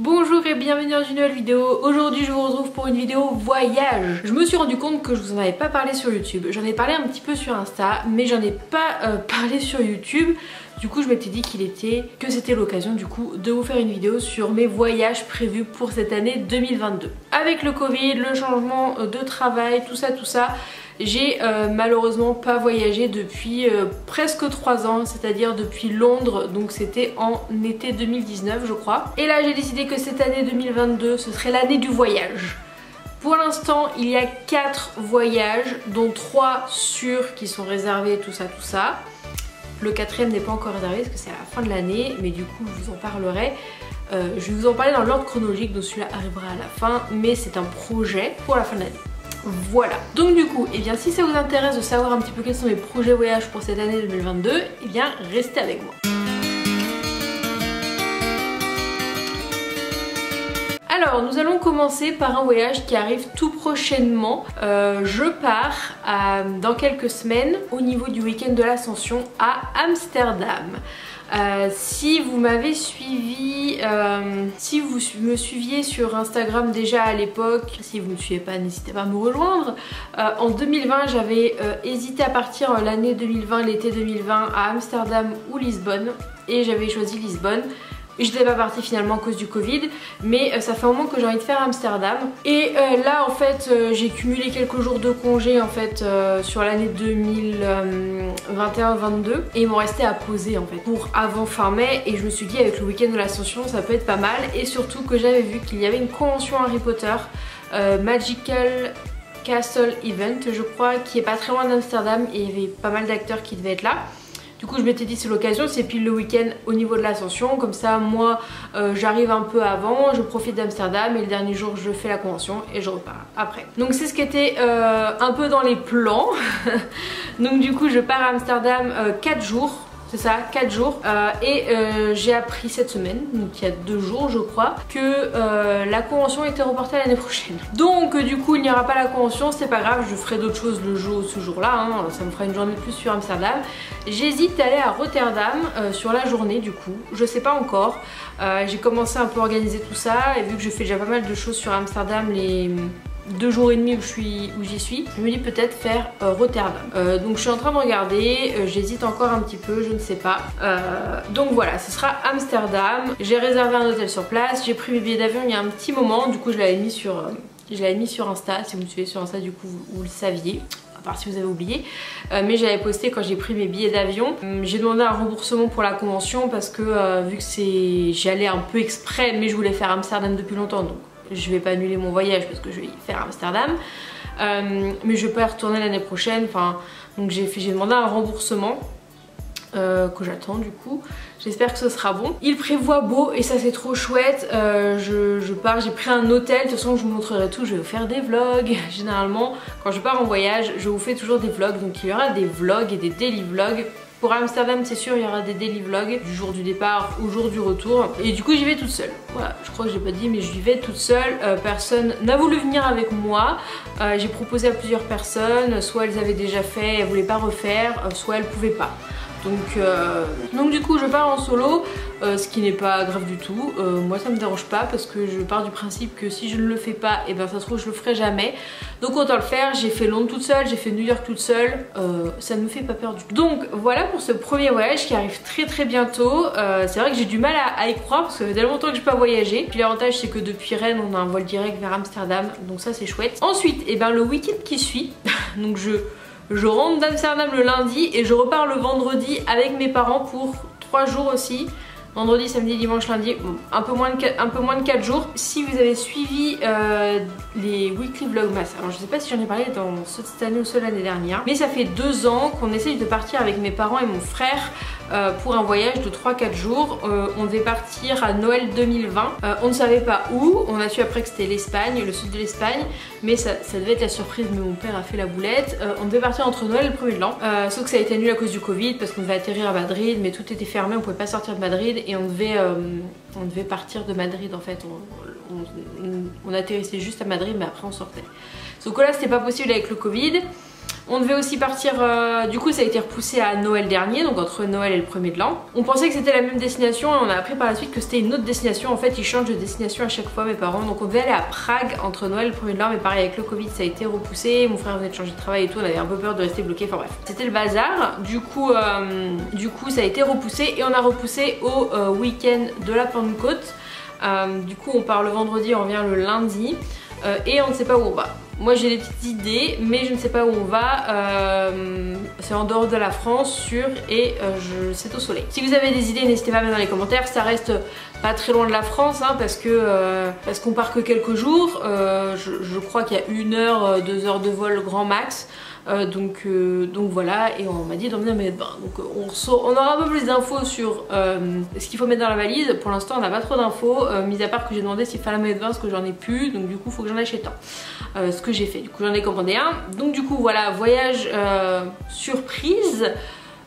Bonjour et bienvenue dans une nouvelle vidéo. Aujourd'hui je vous retrouve pour une vidéo voyage. Je me suis rendu compte que je vous en avais pas parlé sur YouTube. J'en ai parlé un petit peu sur Insta, mais j'en ai pas parlé sur YouTube. Du coup je m'étais dit que c'était l'occasion du coup de vous faire une vidéo sur mes voyages prévus pour cette année 2022. Avec le Covid, le changement de travail, tout ça, j'ai malheureusement pas voyagé depuis presque 3 ans, c'est-à-dire depuis Londres, donc c'était en été 2019 je crois. Et là j'ai décidé que cette année 2022 ce serait l'année du voyage. Pour l'instant il y a 4 voyages, dont 3 sûrs qui sont réservés, tout ça. Le 4e n'est pas encore réservé parce que c'est à la fin de l'année, mais du coup je vous en parlerai. Je vais vous en parler dans l'ordre chronologique, donc celui-là arrivera à la fin, mais c'est un projet pour la fin de l'année. Voilà, donc du coup, eh bien, si ça vous intéresse de savoir un petit peu quels sont mes projets voyage pour cette année 2022, eh bien restez avec moi. Alors nous allons commencer par un voyage qui arrive tout prochainement. Je pars dans quelques semaines au niveau du week-end de l'Ascension à Amsterdam. Si vous m'avez suivi, si vous me suiviez sur Instagram déjà à l'époque, si vous ne me suivez pas, n'hésitez pas à me rejoindre. En 2020 j'avais hésité à partir l'année 2020, l'été 2020 à Amsterdam ou Lisbonne, et j'avais choisi Lisbonne. J'étais pas partie finalement à cause du Covid, mais ça fait un moment que j'ai envie de faire Amsterdam. Et là en fait j'ai cumulé quelques jours de congé en fait sur l'année 2021-22 et il m'en restait à poser en fait pour avant fin mai, et je me suis dit avec le week-end de l'Ascension ça peut être pas mal, et surtout que j'avais vu qu'il y avait une convention Harry Potter Magical Castle Event je crois, qui est pas très loin d'Amsterdam, et il y avait pas mal d'acteurs qui devaient être là. Du coup je m'étais dit c'est l'occasion, c'est pile le week-end au niveau de l'Ascension, comme ça moi j'arrive un peu avant, je profite d'Amsterdam et le dernier jour je fais la convention et je repars après. Donc c'est ce qui était un peu dans les plans. Donc du coup je pars à Amsterdam 4 jours. C'est ça, 4 jours. J'ai appris cette semaine, donc il y a 2 jours je crois, que la convention était reportée à l'année prochaine. Donc du coup il n'y aura pas la convention, c'est pas grave, je ferai d'autres choses ce jour-là, hein, ça me fera une journée de plus sur Amsterdam. J'hésite à aller à Rotterdam sur la journée du coup, je sais pas encore. J'ai commencé un peu à organiser tout ça, et vu que je fais déjà pas mal de choses sur Amsterdam les 2 jours et demi où j'y suis, je me dis peut-être faire Rotterdam. Donc je suis en train de regarder, j'hésite encore un petit peu, je ne sais pas. Donc voilà, ce sera Amsterdam. J'ai réservé un hôtel sur place, j'ai pris mes billets d'avion il y a un petit moment, du coup je l'avais mis sur Insta. Si vous me suivez sur Insta du coup vous le saviez, à part si vous avez oublié, mais j'avais posté quand j'ai pris mes billets d'avion. J'ai demandé un remboursement pour la convention parce que vu que j'y allais un peu exprès, mais je voulais faire Amsterdam depuis longtemps, donc je vais pas annuler mon voyage parce que je vais y faire Amsterdam, mais je peux y retourner l'année prochaine. Enfin, donc j'ai demandé un remboursement que j'attends du coup. J'espère que ce sera bon. Il prévoit beau et ça c'est trop chouette. Je pars, j'ai pris un hôtel. De toute façon je vous montrerai tout, je vais vous faire des vlogs. Généralement quand je pars en voyage je vous fais toujours des vlogs, donc il y aura des vlogs et des daily vlogs. Pour Amsterdam c'est sûr il y aura des daily vlogs du jour du départ au jour du retour, et du coup j'y vais toute seule. Voilà, je crois que j'ai pas dit mais j'y vais toute seule. Personne n'a voulu venir avec moi. J'ai proposé à plusieurs personnes, soit elles avaient déjà fait, elles voulaient pas refaire, soit elles pouvaient pas. Donc du coup je pars en solo, ce qui n'est pas grave du tout. Moi ça me dérange pas parce que je pars du principe que si je ne le fais pas, et ben ça se trouve je le ferai jamais. Donc autant le faire. J'ai fait Londres toute seule, j'ai fait New York toute seule, ça ne me fait pas peur du tout. Donc voilà pour ce premier voyage qui arrive très bientôt. C'est vrai que j'ai du mal à y croire parce que ça fait tellement longtemps que je n'ai pas voyagé. Puis l'avantage c'est que depuis Rennes on a un vol direct vers Amsterdam, donc ça c'est chouette. Ensuite et ben le week-end qui suit, donc je rentre d'Amsterdam le lundi et je repars le vendredi avec mes parents pour 3 jours aussi. Vendredi, samedi, dimanche, lundi, bon, un peu moins de 4 jours. Si vous avez suivi les weekly vlogmas, alors je sais pas si j'en ai parlé dans cette année ou celle l'année dernière, mais ça fait 2 ans qu'on essaye de partir avec mes parents et mon frère pour un voyage de 3-4 jours. On devait partir à Noël 2020, on ne savait pas où, on a su après que c'était l'Espagne, le sud de l'Espagne, mais ça devait être la surprise, mais mon père a fait la boulette. On devait partir entre Noël et le 1er de l'an, sauf que ça a été annulé à cause du Covid parce qu'on devait atterrir à Madrid, mais tout était fermé, on pouvait pas sortir de Madrid, et on devait partir de Madrid en fait. On atterrissait juste à Madrid, mais après on sortait. Sauf que là c'était pas possible avec le Covid. On devait aussi partir, du coup ça a été repoussé à Noël dernier, donc entre Noël et le 1er de l'an. On pensait que c'était la même destination et on a appris par la suite que c'était une autre destination. En fait ils changent de destination à chaque fois mes parents. Donc on devait aller à Prague entre Noël et le 1er de l'an, mais pareil avec le Covid ça a été repoussé. Mon frère venait de changer de travail et tout, on avait un peu peur de rester bloqué, enfin bref. C'était le bazar, du coup ça a été repoussé et on a repoussé au week-end de la Pentecôte. Du coup on part le vendredi, on revient le lundi et on ne sait pas où on va. Moi j'ai des petites idées mais je ne sais pas où on va, c'est en dehors de la France sûr et c'est au soleil. Si vous avez des idées n'hésitez pas à mettre dans les commentaires, ça reste pas très loin de la France hein, parce qu'on part que quelques jours, je crois qu'il y a 1 heure, 2 heures de vol grand max. Donc voilà, et on m'a dit d'emmener un maillot de bain. Donc on aura un peu plus d'infos sur ce qu'il faut mettre dans la valise. Pour l'instant on n'a pas trop d'infos, mis à part que j'ai demandé s'il fallait un maillot de bain parce que j'en ai plus, donc du coup il faut que j'en achète un. Ce que j'ai fait, du coup j'en ai commandé un. Donc du coup voilà, voyage surprise.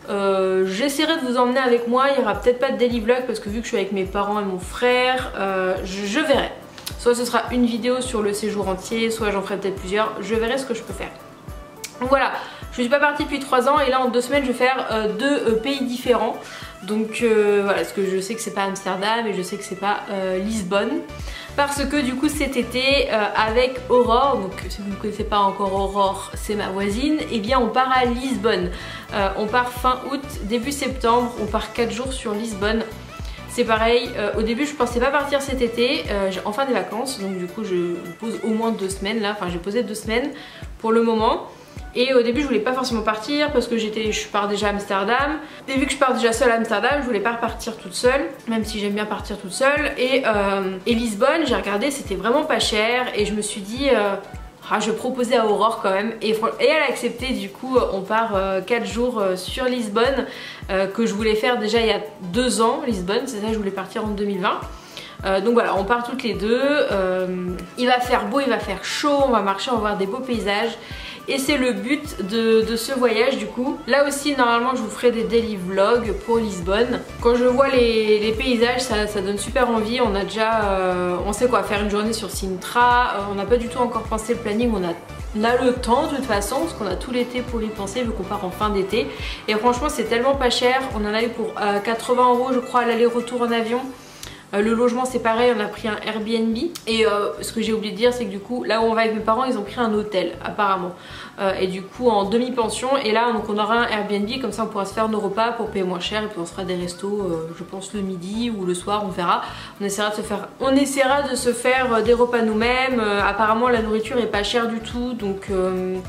J'essaierai de vous emmener avec moi, il n'y aura peut-être pas de daily vlog parce que vu que je suis avec mes parents et mon frère, je verrai. Soit ce sera une vidéo sur le séjour entier, soit j'en ferai peut-être plusieurs, je verrai ce que je peux faire. Donc voilà, je suis pas partie depuis 3 ans et là en 2 semaines je vais faire 2 pays différents. Donc voilà, parce que je sais que c'est pas Amsterdam et je sais que c'est pas Lisbonne. Parce que du coup cet été avec Aurore, donc si vous ne connaissez pas encore Aurore, c'est ma voisine, et bien on part à Lisbonne. On part fin août, début septembre, on part 4 jours sur Lisbonne. C'est pareil, au début je pensais pas partir cet été, j'ai enfin des vacances, donc du coup je pose au moins 2 semaines là, enfin j'ai posé 2 semaines pour le moment. Et au début je voulais pas forcément partir parce que je pars déjà à Amsterdam. Et vu que je pars déjà seule à Amsterdam, je voulais pas repartir toute seule, même si j'aime bien partir toute seule. Et Lisbonne, j'ai regardé, c'était vraiment pas cher et je me suis dit je vais proposer à Aurore quand même. Et elle a accepté, du coup on part 4 jours sur Lisbonne que je voulais faire déjà il y a 2 ans. Lisbonne, c'est ça, je voulais partir en 2020. Donc voilà, on part toutes les deux, il va faire beau, il va faire chaud, on va marcher, on va voir des beaux paysages. Et c'est le but de ce voyage du coup. Là aussi normalement je vous ferai des daily vlogs pour Lisbonne. Quand je vois les paysages ça donne super envie. On a déjà, on sait quoi faire une journée sur Sintra. On n'a pas du tout encore pensé le planning, on a le temps de toute façon parce qu'on a tout l'été pour y penser vu qu'on part en fin d'été. Et franchement c'est tellement pas cher, on en a eu pour 80 € je crois l'aller-retour en avion. Le logement c'est pareil, on a pris un Airbnb. Et ce que j'ai oublié de dire c'est que du coup là où on va avec mes parents ils ont pris un hôtel apparemment. Et du coup en demi-pension. Et là donc on aura un Airbnb, comme ça on pourra se faire nos repas pour payer moins cher. Et puis on se fera des restos je pense le midi ou le soir, on verra. On essaiera de se faire des repas nous-mêmes. Apparemment la nourriture est pas chère du tout. Donc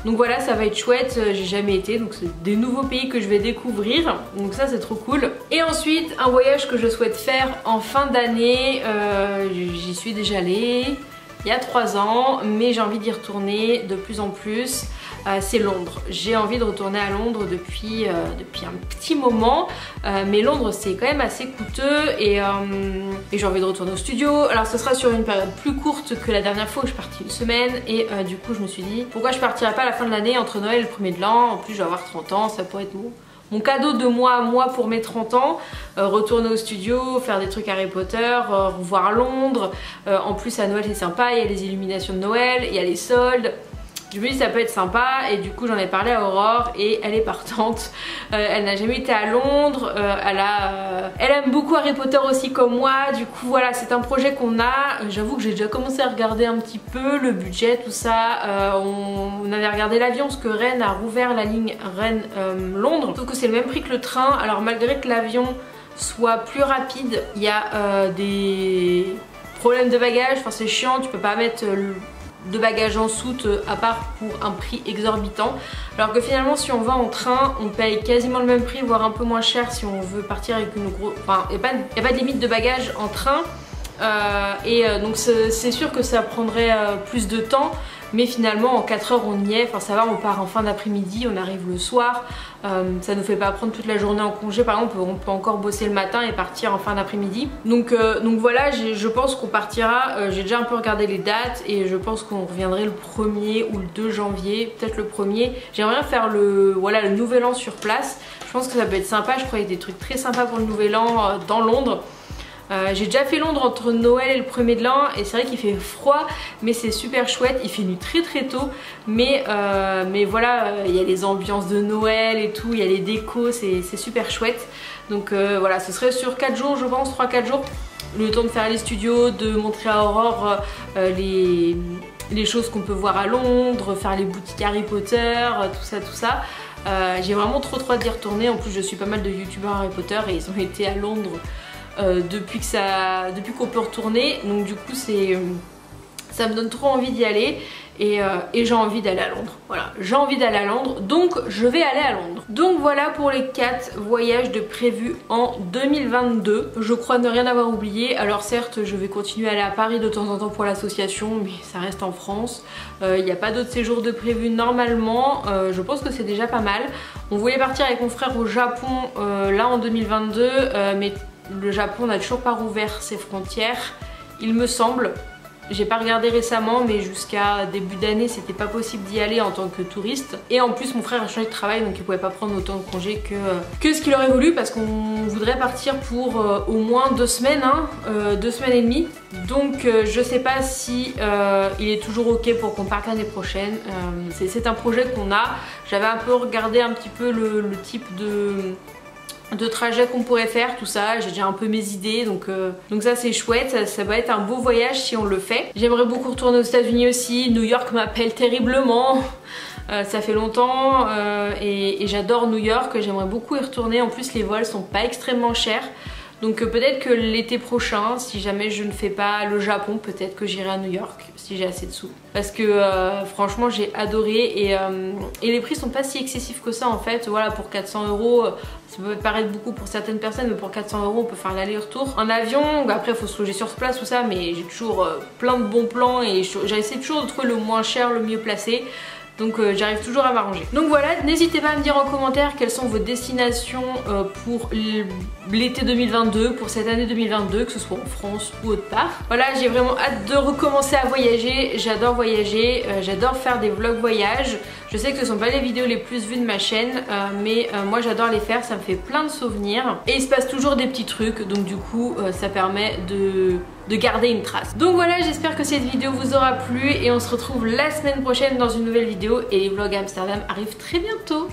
voilà, ça va être chouette. J'ai jamais été, donc c'est des nouveaux pays que je vais découvrir. Donc ça c'est trop cool. Et ensuite un voyage que je souhaite faire en fin d'année. J'y suis déjà allée il y a 3 ans, mais j'ai envie d'y retourner de plus en plus. C'est Londres. J'ai envie de retourner à Londres depuis un petit moment, mais Londres c'est quand même assez coûteux et j'ai envie de retourner au studio. Alors ce sera sur une période plus courte que la dernière fois où je suis partie 1 semaine et du coup je me suis dit pourquoi je partirais pas à la fin de l'année entre Noël et le 1er de l'an. En plus je vais avoir 30 ans, ça pourrait être mon cadeau de moi à moi pour mes 30 ans, retourner au studio, faire des trucs Harry Potter, revoir Londres. En plus à Noël c'est sympa, il y a les illuminations de Noël, il y a les soldes. Je me dis ça peut être sympa et du coup j'en ai parlé à Aurore et elle est partante. Elle n'a jamais été à Londres, elle aime beaucoup Harry Potter aussi comme moi. Du coup voilà, c'est un projet qu'on a. J'avoue que j'ai déjà commencé à regarder un petit peu le budget, tout ça. On avait regardé l'avion parce que Rennes a rouvert la ligne Rennes-Londres. Sauf que c'est le même prix que le train. Alors malgré que l'avion soit plus rapide, il y a des problèmes de bagages. Enfin c'est chiant, tu peux pas mettre de bagages en soute à part pour un prix exorbitant, alors que finalement si on va en train on paye quasiment le même prix, voire un peu moins cher si on veut partir avec une grosse... Enfin il n'y a pas de limite de bagages en train donc c'est sûr que ça prendrait plus de temps, mais finalement en 4 heures on y est. Enfin ça va, on part en fin d'après-midi, on arrive le soir, ça nous fait pas prendre toute la journée en congé. Par exemple on peut encore bosser le matin et partir en fin d'après-midi. Donc voilà, je pense qu'on partira, j'ai déjà un peu regardé les dates et je pense qu'on reviendrait le 1er ou le 2 janvier, peut-être le 1er. J'aimerais bien faire le nouvel an sur place, je pense que ça peut être sympa. Je crois qu'il y a des trucs très sympas pour le nouvel an dans Londres. J'ai déjà fait Londres entre Noël et le 1er de l'an et c'est vrai qu'il fait froid mais c'est super chouette, il fait nuit très tôt mais voilà, il y a les ambiances de Noël et tout, il y a les décos, c'est super chouette. Donc voilà, ce serait sur 4 jours je pense, 3-4 jours, le temps de faire les studios, de montrer à Aurore les choses qu'on peut voir à Londres, faire les boutiques Harry Potter, tout ça. J'ai vraiment trop hâte d'y retourner. En plus je suis pas mal de youtubeurs Harry Potter et ils ont été à Londres depuis qu'on peut retourner, donc du coup ça me donne trop envie d'y aller et j'ai envie d'aller à Londres. Voilà, j'ai envie d'aller à Londres, donc je vais aller à Londres. Donc voilà pour les 4 voyages de prévus en 2022. Je crois ne rien avoir oublié. Alors certes, je vais continuer à aller à Paris de temps en temps pour l'association, mais ça reste en France. Il n'y a pas d'autres séjours de prévus normalement. Je pense que c'est déjà pas mal. On voulait partir avec mon frère au Japon là en 2022, mais le Japon n'a toujours pas rouvert ses frontières, il me semble. J'ai pas regardé récemment mais jusqu'à début d'année c'était pas possible d'y aller en tant que touriste. Et en plus mon frère a changé de travail donc il pouvait pas prendre autant de congés que ce qu'il aurait voulu, parce qu'on voudrait partir pour au moins 2 semaines, 2 semaines et demie. Donc je sais pas si il est toujours ok pour qu'on parte l'année prochaine. C'est un projet qu'on a. J'avais un peu regardé un petit peu le type de trajet qu'on pourrait faire, tout ça, j'ai déjà un peu mes idées, donc ça c'est chouette, ça va être un beau voyage si on le fait. J'aimerais beaucoup retourner aux États-Unis aussi, New York m'appelle terriblement, ça fait longtemps et j'adore New York, j'aimerais beaucoup y retourner. En plus les vols sont pas extrêmement chers. Donc peut-être que l'été prochain, si jamais je ne fais pas le Japon, peut-être que j'irai à New York si j'ai assez de sous. Parce que franchement j'ai adoré et les prix sont pas si excessifs que ça en fait. Voilà, pour 400 €, ça peut paraître beaucoup pour certaines personnes, mais pour 400 € on peut faire l'aller-retour en avion. Après il faut se loger sur place, tout ça, mais j'ai toujours plein de bons plans et j'essaie toujours de trouver le moins cher, le mieux placé. Donc j'arrive toujours à m'arranger. Donc voilà, n'hésitez pas à me dire en commentaire quelles sont vos destinations pour l'été 2022, pour cette année 2022, que ce soit en France ou autre part. Voilà, j'ai vraiment hâte de recommencer à voyager. J'adore voyager, j'adore faire des vlogs voyages. Je sais que ce sont pas les vidéos les plus vues de ma chaîne, mais moi j'adore les faire, ça me fait plein de souvenirs. Et il se passe toujours des petits trucs, donc du coup ça permet de garder une trace. Donc voilà, j'espère que cette vidéo vous aura plu et on se retrouve la semaine prochaine dans une nouvelle vidéo et les vlogs à Amsterdam arrivent très bientôt.